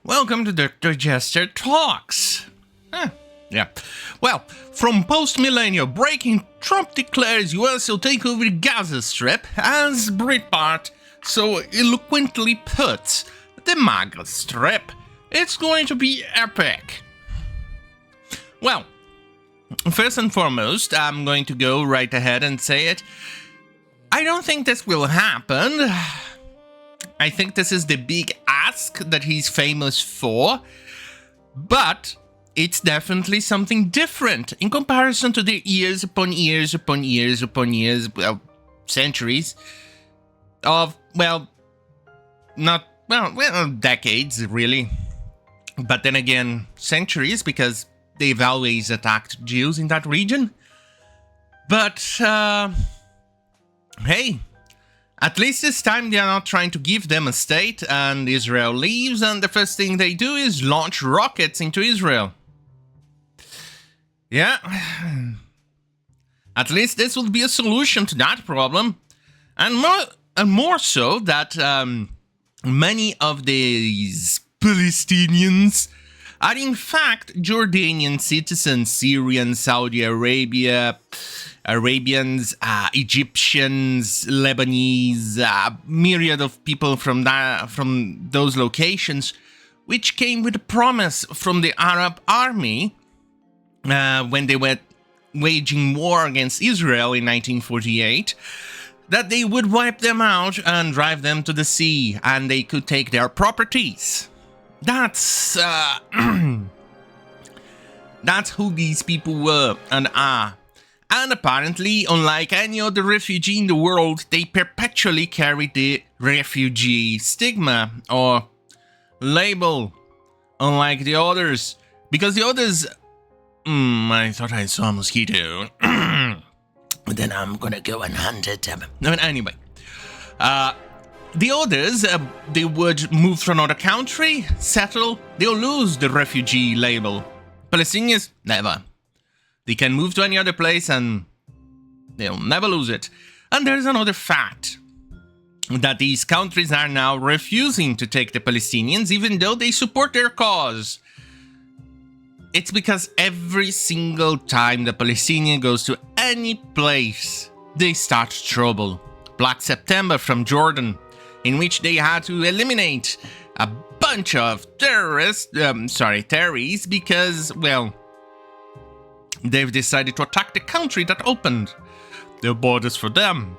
welcome to the Jester Talks. Yeah. Well, from post-millennial breaking, Trump declares US will take over the Gaza Strip, as Breitbart so eloquently puts, the MAGA Strip. It's going to be epic. Well, first and foremost, I'm going to go right ahead and say it. I don't think this will happen. I think this is the big ask that he's famous for, but it's definitely something different in comparison to the years upon years upon years upon years, well, centuries of, decades, really. But then again, centuries, because they've always attacked Jews in that region. But, hey, at least this time they are not trying to give them a state, and Israel leaves, and the first thing they do is launch rockets into Israel. Yeah. At least this will be a solution to that problem. And more so that many of these Palestinians are in fact Jordanian citizens, Syrians, Saudi Arabia, Arabians, Egyptians, Lebanese, myriad of people from those locations, which came with a promise from the Arab army when they were waging war against Israel in 1948, that they would wipe them out and drive them to the sea, and they could take their properties. That's that's who these people were and are. And apparently, unlike any other refugee in the world, they perpetually carry the refugee stigma or label, unlike the others. Because the others... I thought I saw a mosquito. Then I'm gonna go and hunt it. But anyway, the others, they would move to another country, settle, they'll lose the refugee label. Palestinians, never. They can move to any other place and they'll never lose it. And there's another fact, that these countries are now refusing to take the Palestinians, even though they support their cause. It's because every single time the Palestinian goes to any place, they start trouble. Black September from Jordan, in which they had to eliminate a bunch of terrorists because, well, they've decided to attack the country that opened their borders for them.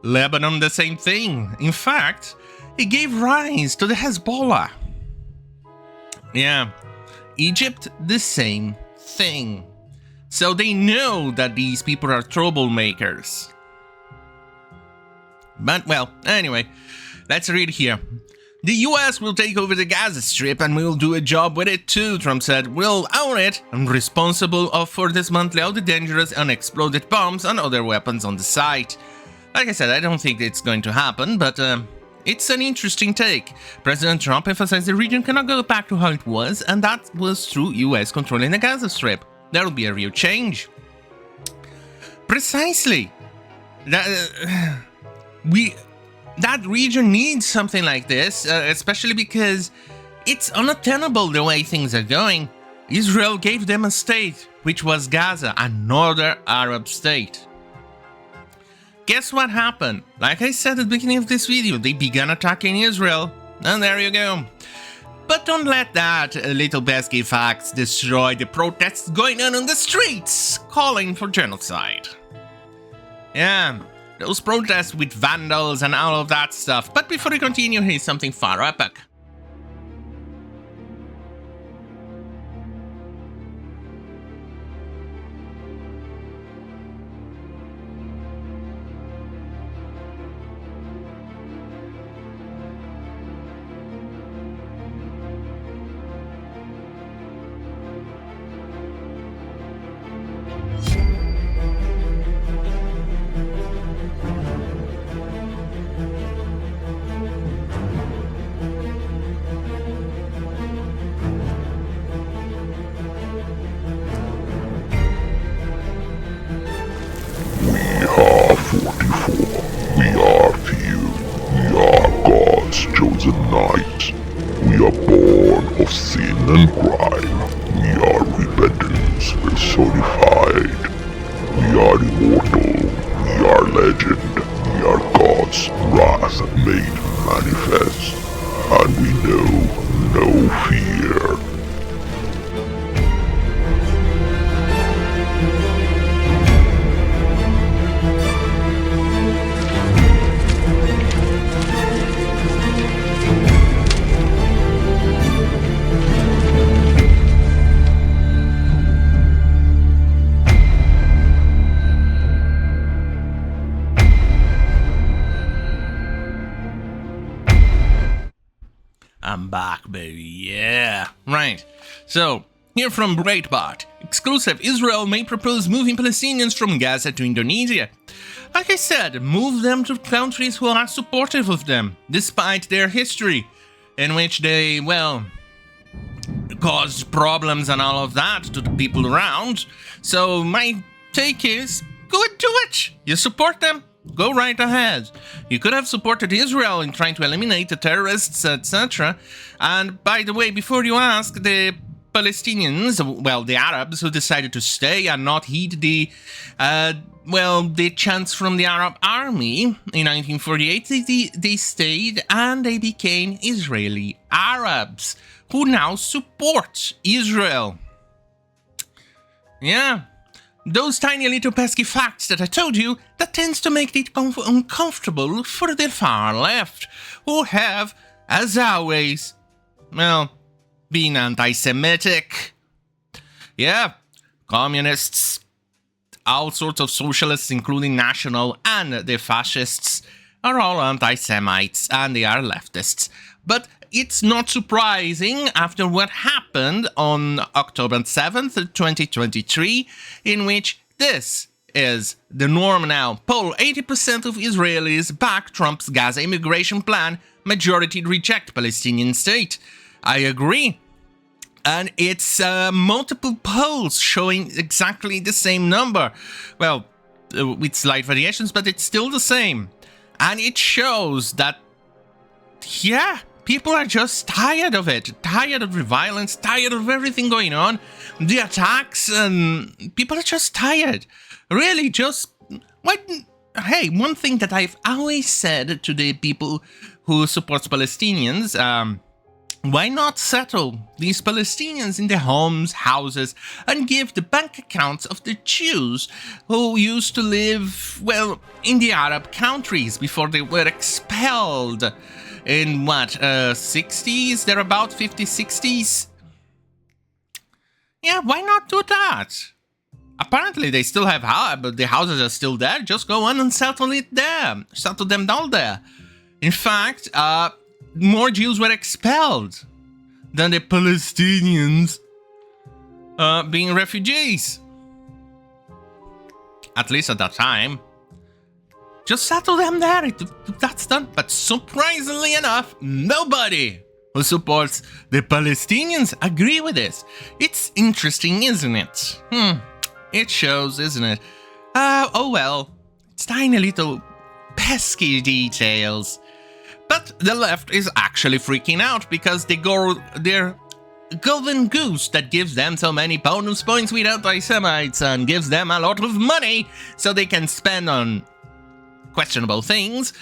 Lebanon, the same thing. In fact, it gave rise to the Hezbollah. Yeah. Egypt, the same thing. So they know that these people are troublemakers. But, well, anyway, let's read here. The US will take over the Gaza Strip and we'll do a job with it too, Trump said. We'll own it. I'm responsible for dismantling all the dangerous unexploded bombs and other weapons on the site. Like I said, I don't think it's going to happen, but it's an interesting take. President Trump emphasized the region cannot go back to how it was, and that was through US controlling the Gaza Strip. That'll be a real change. Precisely. That region needs something like this, especially because it's unattainable the way things are going. Israel gave them a state, which was Gaza, another Arab state. Guess what happened? Like I said at the beginning of this video, they began attacking Israel, and there you go. But don't let that little pesky facts destroy the protests going on the streets, calling for genocide. Yeah, those protests with vandals and all of that stuff. But before we continue, here's something far epic. sin and crime. We are repentance personified. We are immortal. We are legend. We are God's wrath made manifest. And we know no fear. I'm back, baby. Yeah. Right. So, here from Breitbart. Exclusive. Israel may propose moving Palestinians from Gaza to Indonesia. Like I said, move them to countries who are supportive of them, despite their history, in which they, well, caused problems and all of that to the people around. So, my take is, go and do it. You support them. Go right ahead. You could have supported Israel in trying to eliminate the terrorists, etc. And by the way, before you ask, the Palestinians, well, the Arabs who decided to stay and not heed the chants from the Arab army in 1948, they stayed and they became Israeli Arabs who now support Israel. Yeah. Those tiny little pesky facts that I told you, that tends to make it uncomfortable for the far left, who have, as always, well, been anti-Semitic. Yeah, communists, all sorts of socialists, including National and the fascists, are all anti-Semites and they are leftists. But it's not surprising after what happened on October 7th, 2023, in which this is the norm now. Poll: 80% of Israelis back Trump's Gaza immigration plan, majority reject Palestinian state. I agree. And it's multiple polls showing exactly the same number. Well, with slight variations, but it's still the same. And it shows that, yeah, people are just tired of it, tired of the violence, tired of everything going on, the attacks, and people are just tired. Really, just, what? Hey, one thing that I've always said to the people who support Palestinians, why not settle these Palestinians in their homes, houses, and give the bank accounts of the Jews who used to live, well, in the Arab countries before they were expelled in what, 60s? They're about 50s, 60s? Yeah, why not do that? Apparently they still have but the houses are still there. Just go on and settle it there. Settle them down there. In fact, more Jews were expelled than the Palestinians being refugees. At least at that time. Just settle them there, that's done. But surprisingly enough, nobody who supports the Palestinians agree with this. It's interesting, isn't it? It shows, isn't it? Oh well, it's tiny little pesky details. But the left is actually freaking out because they're golden goose that gives them so many bonus points with anti-Semites and gives them a lot of money so they can spend on questionable things,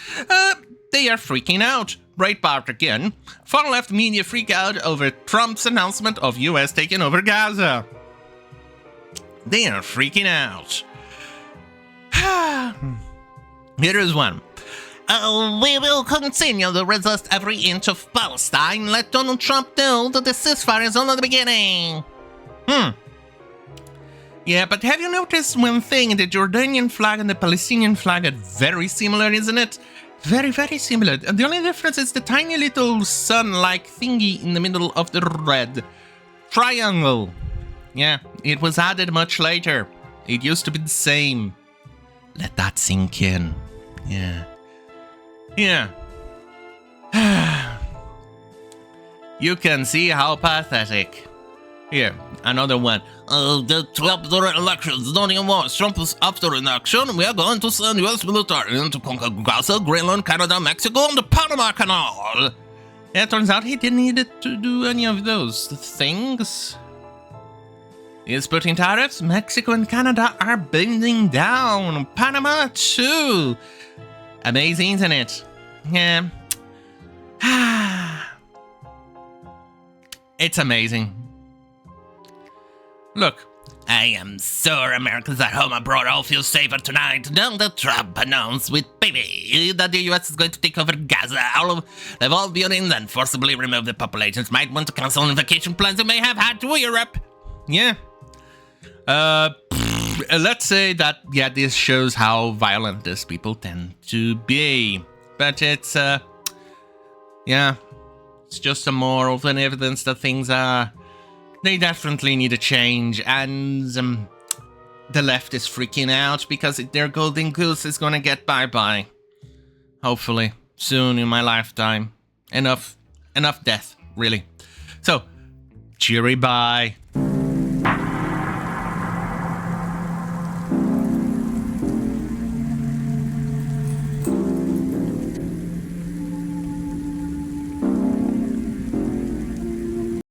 they are freaking out. Breitbart again. Far left media freak out over Trump's announcement of US taking over Gaza. They are freaking out. Here is one. We will continue to resist every inch of Palestine. Let Donald Trump know that the ceasefire is only the beginning. Yeah, but have you noticed one thing? The Jordanian flag and the Palestinian flag are very similar, isn't it? Very, very similar. And the only difference is the tiny little sun-like thingy in the middle of the red triangle. Yeah, it was added much later. It used to be the same. Let that sink in. Yeah. Yeah. You can see how pathetic. Here, another one. The Trump during elections don't even want Trump is after an election. We are going to send U.S. military in to conquer Gaza, Greenland, Canada, Mexico, and the Panama Canal. Yeah, it turns out he didn't need to do any of those things. He's putting tariffs. Mexico and Canada are bending down. Panama too. Amazing, isn't it? Yeah. It's amazing. Look, I am sure Americans at home abroad all feel safer tonight now that Trump announced with baby that the US is going to take over Gaza, leave all buildings and forcibly remove the populations. Might want to cancel on vacation plans you may have had to Europe. Yeah. Let's say that, yeah, this shows how violent these people tend to be. But it's, yeah, it's just a more open evidence that things are... They definitely need a change, and the left is freaking out because their golden goose is gonna get bye-bye. Hopefully, soon in my lifetime. Enough death, really. So, cheery bye.